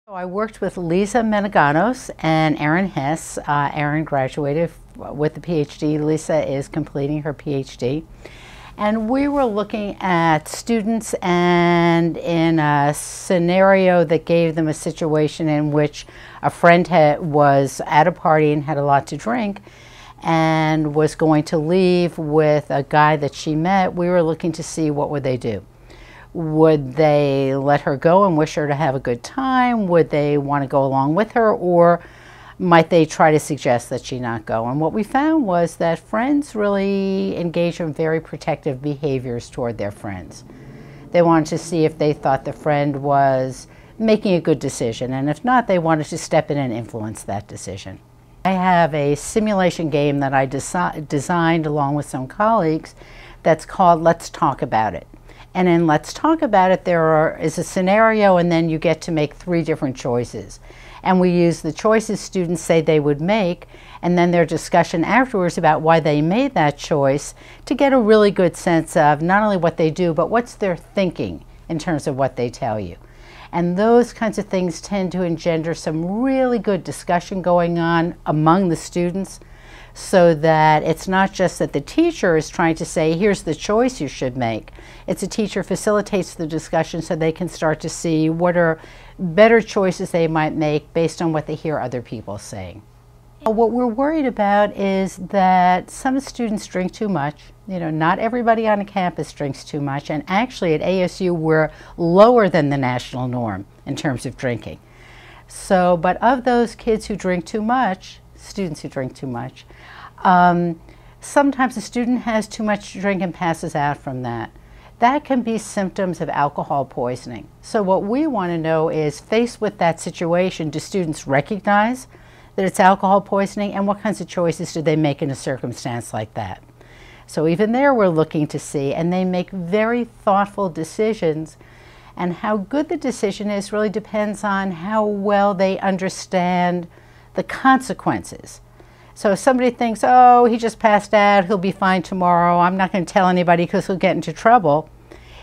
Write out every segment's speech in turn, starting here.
I worked with Lisa Menaganos and Erin Hess. Erin graduated with a PhD. Lisa is completing her PhD. And we were looking at students and in a scenario that gave them a situation in which a friend was at a party and had a lot to drink and was going to leave with a guy that she met. We were looking to see what would they do. Would they let her go and wish her to have a good time? Would they want to go along with her, or might they try to suggest that she not go? And what we found was that friends really engage in very protective behaviors toward their friends. They wanted to see if they thought the friend was making a good decision, and if not, they wanted to step in and influence that decision. I have a simulation game that I designed along with some colleagues that's called Let's Talk About It. And in Let's Talk About It, there is a scenario, and then you get to make 3 different choices. And we use the choices students say they would make, and then their discussion afterwards about why they made that choice, to get a really good sense of not only what they do, but what's their thinking in terms of what they tell you. And those kinds of things tend to engender some really good discussion going on among the students, so that it's not just that the teacher is trying to say, here's the choice you should make. It's a teacher facilitates the discussion so they can start to see what are better choices they might make based on what they hear other people saying. What we're worried about is that some students drink too much. You know, not everybody on a campus drinks too much, and actually at ASU we're lower than the national norm in terms of drinking. So, but of those kids who drink too much, students who drink too much, sometimes a student has too much to drink and passes out from that. That can be symptoms of alcohol poisoning. So what we want to know is, faced with that situation, do students recognize that it's alcohol poisoning, and what kinds of choices do they make in a circumstance like that? So even there we're looking to see, and they make very thoughtful decisions, and how good the decision is really depends on how well they understand the consequences. So if somebody thinks, oh, he just passed out, he'll be fine tomorrow, I'm not going to tell anybody because he'll get into trouble,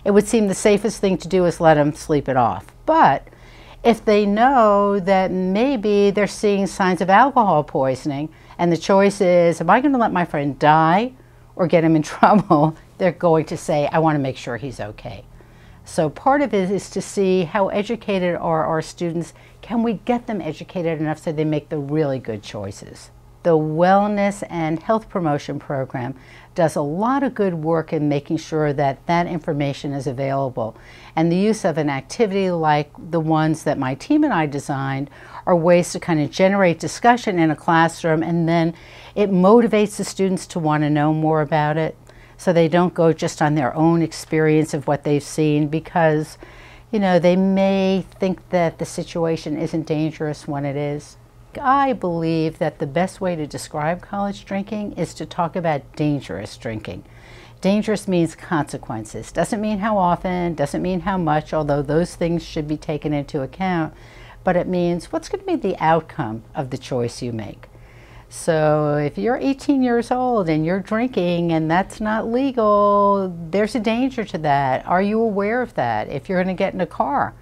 it would seem the safest thing to do is let him sleep it off. But if they know that maybe they're seeing signs of alcohol poisoning, and the choice is, am I going to let my friend die or get him in trouble, they're going to say, I want to make sure he's okay. So part of it is to see how educated are our students. Can we get them educated enough so they make the really good choices? The Wellness and Health Promotion Program does a lot of good work in making sure that that information is available. And the use of an activity like the ones that my team and I designed are ways to kind of generate discussion in a classroom, and then it motivates the students to want to know more about it, so they don't go just on their own experience of what they've seen, because, you know, they may think that the situation isn't dangerous when it is. I believe that the best way to describe college drinking is to talk about dangerous drinking. Dangerous means consequences. Doesn't mean how often, doesn't mean how much, although those things should be taken into account, but it means what's going to be the outcome of the choice you make. So if you're 18 years old and you're drinking and that's not legal, there's a danger to that. Are you aware of that? If you're going to get in a car,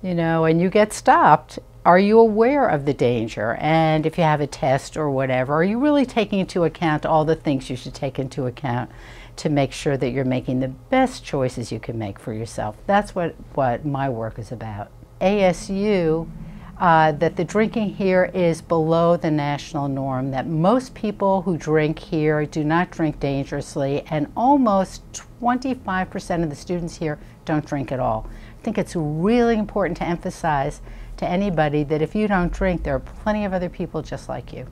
you know, and you get stopped, are you aware of the danger? And if you have a test or whatever, are you really taking into account all the things you should take into account to make sure that you're making the best choices you can make for yourself? That's what my work is about. ASU, that the drinking here is below the national norm, that most people who drink here do not drink dangerously, and almost 25% of the students here don't drink at all. I think it's really important to emphasize to anybody that if you don't drink, there are plenty of other people just like you.